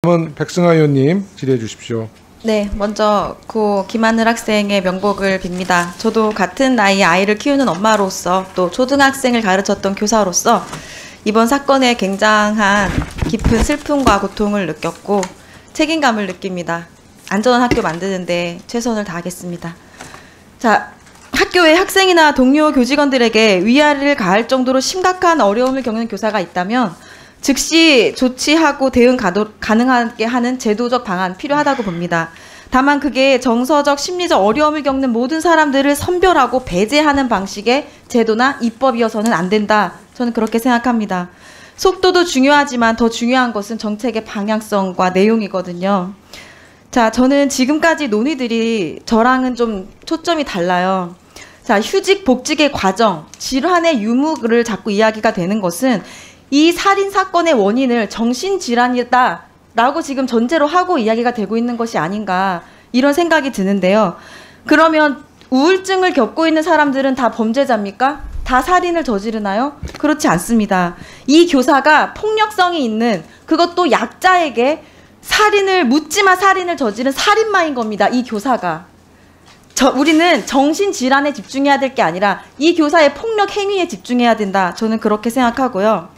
다음은 백승하 의원님 질의해 주십시오. 네, 먼저 고 김하늘 학생의 명복을 빕니다. 저도 같은 나이의 아이를 키우는 엄마로서 또 초등학생을 가르쳤던 교사로서 이번 사건에 굉장한 깊은 슬픔과 고통을 느꼈고 책임감을 느낍니다. 안전한 학교 만드는데 최선을 다하겠습니다. 자, 학교에 학생이나 동료 교직원들에게 위해를 가할 정도로 심각한 어려움을 겪는 교사가 있다면 즉시 조치하고 대응 가능하게 하는 제도적 방안 필요하다고 봅니다. 다만 그게 정서적, 심리적 어려움을 겪는 모든 사람들을 선별하고 배제하는 방식의 제도나 입법이어서는 안 된다. 저는 그렇게 생각합니다. 속도도 중요하지만 더 중요한 것은 정책의 방향성과 내용이거든요. 자, 저는 지금까지 논의들이 저랑은 좀 초점이 달라요. 자, 휴직, 복직의 과정, 질환의 유무를 자꾸 이야기가 되는 것은 이 살인 사건의 원인을 정신질환이다 라고 지금 전제로 하고 이야기가 되고 있는 것이 아닌가 이런 생각이 드는데요. 그러면 우울증을 겪고 있는 사람들은 다 범죄자입니까? 다 살인을 저지르나요? 그렇지 않습니다. 이 교사가 폭력성이 있는 그것도 약자에게 살인을 묻지마 살인을 저지른 살인마인 겁니다. 이 교사가. 우리는 정신질환에 집중해야 될 게 아니라 이 교사의 폭력 행위에 집중해야 된다. 저는 그렇게 생각하고요.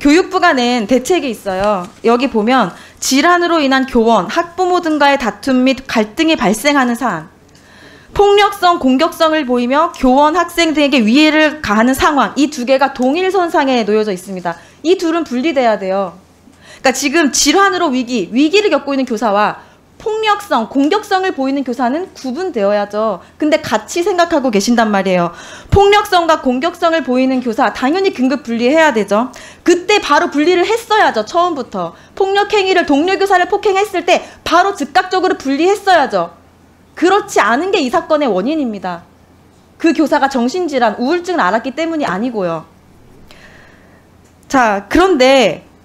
교육부가 낸 대책이 있어요. 여기 보면 질환으로 인한 교원, 학부모 등과의 다툼 및 갈등이 발생하는 사안, 폭력성, 공격성을 보이며 교원, 학생 등에게 위해를 가하는 상황, 이 두 개가 동일선상에 놓여져 있습니다. 이 둘은 분리돼야 돼요. 그러니까 지금 질환으로 위기를 겪고 있는 교사와 폭력성, 공격성을 보이는 교사는 구분되어야죠. 근데 같이 생각하고 계신단 말이에요. 폭력성과 공격성을 보이는 교사 당연히 긴급 분리해야 되죠. 그때 바로 분리를 했어야죠. 처음부터. 폭력 행위를 동료 교사를 폭행했을 때 바로 즉각적으로 분리했어야죠. 그렇지 않은 게 이 사건의 원인입니다. 그 교사가 정신질환, 우울증을 알았기 때문이 아니고요. 자,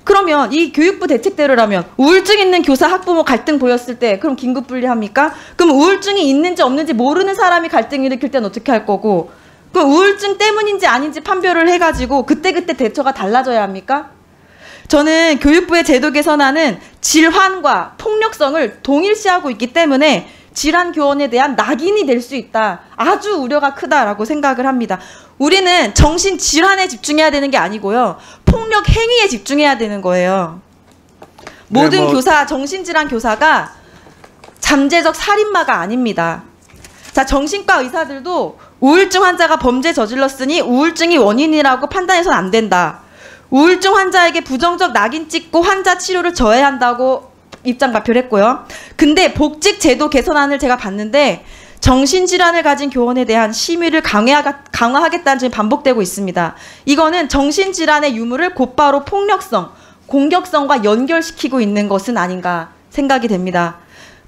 그러면 이 교육부 대책대로라면 우울증 있는 교사 학부모 갈등 보였을 때 그럼 긴급 분리합니까? 그럼 우울증이 있는지 없는지 모르는 사람이 갈등 일으킬 때는 어떻게 할 거고, 그럼 우울증 때문인지 아닌지 판별을 해가지고 그때그때 대처가 달라져야 합니까? 저는 교육부의 제도 개선안은 질환과 폭력성을 동일시하고 있기 때문에 질환 교원에 대한 낙인이 될 수 있다. 아주 우려가 크다라고 생각을 합니다. 우리는 정신질환에 집중해야 되는 게 아니고요. 폭력 행위에 집중해야 되는 거예요. 모든 교사, 정신질환 교사가 잠재적 살인마가 아닙니다. 자, 정신과 의사들도 우울증 환자가 범죄 저질렀으니 우울증이 원인이라고 판단해서는 안 된다. 우울증 환자에게 부정적 낙인 찍고 환자 치료를 저해야 한다고 입장 발표를 했고요. 근데 복직 제도 개선안을 제가 봤는데 정신질환을 가진 교원에 대한 심의를 강화하겠다는 점이 반복되고 있습니다. 이거는 정신질환의 유무를 곧바로 폭력성, 공격성과 연결시키고 있는 것은 아닌가 생각이 됩니다.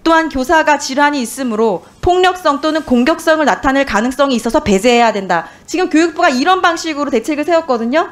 또한 교사가 질환이 있으므로 폭력성 또는 공격성을 나타낼 가능성이 있어서 배제해야 된다. 지금 교육부가 이런 방식으로 대책을 세웠거든요.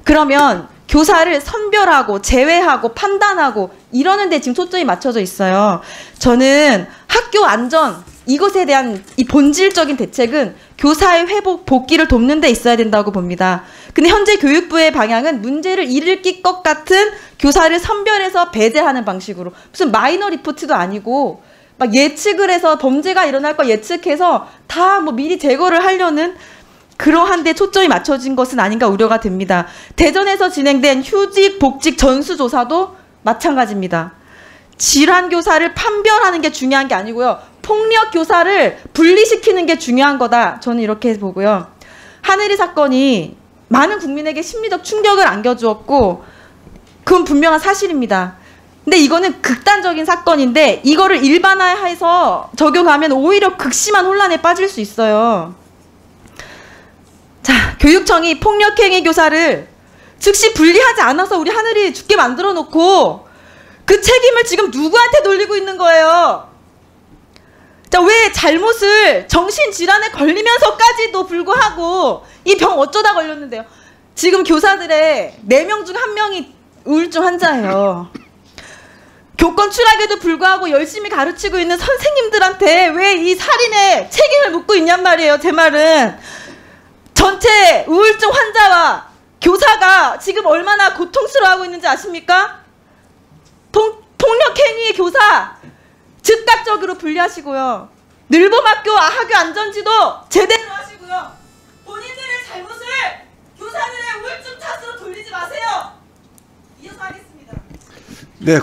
그러면 교사를 선별하고 제외하고 판단하고 이러는 데 지금 초점이 맞춰져 있어요. 저는 학교 안전 이것에 대한 이 본질적인 대책은 교사의 회복, 복귀를 돕는 데 있어야 된다고 봅니다. 근데 현재 교육부의 방향은 문제를 일으킬 것 같은 교사를 선별해서 배제하는 방식으로, 무슨 마이너 리포트도 아니고 막 예측을 해서 범죄가 일어날 거 예측해서 다 뭐 미리 제거를 하려는 그러한 데 초점이 맞춰진 것은 아닌가 우려가 됩니다. 대전에서 진행된 휴직, 복직 전수조사도 마찬가지입니다. 질환 교사를 판별하는 게 중요한 게 아니고요. 폭력 교사를 분리시키는 게 중요한 거다. 저는 이렇게 보고요. 하늘이 사건이 많은 국민에게 심리적 충격을 안겨주었고 그건 분명한 사실입니다. 근데 이거는 극단적인 사건인데 이거를 일반화해서 적용하면 오히려 극심한 혼란에 빠질 수 있어요. 자, 교육청이 폭력행위 교사를 즉시 분리하지 않아서 우리 하늘이 죽게 만들어 놓고 그 책임을 지금 누구한테 돌리고 있는 거예요? 자, 왜 잘못을 정신질환에 걸리면서까지도 불구하고 이 병 어쩌다 걸렸는데요? 지금 교사들의 4명 중 1명이 우울증 환자예요. 교권 추락에도 불구하고 열심히 가르치고 있는 선생님들한테 왜 이 살인의 책임을 묻고 있냔 말이에요. 제 말은 전체 우울증 환자와 교사가 지금 얼마나 고통스러워하고 있는지 아십니까? 폭력 행위의 교사 즉각적으로 분리하시고요. 늘봄학교 학교 안전지도 제대로 하시고요. 본인들의 잘못을 교사들의 우울증 탓으로 돌리지 마세요. 이어서 하겠습니다. 네.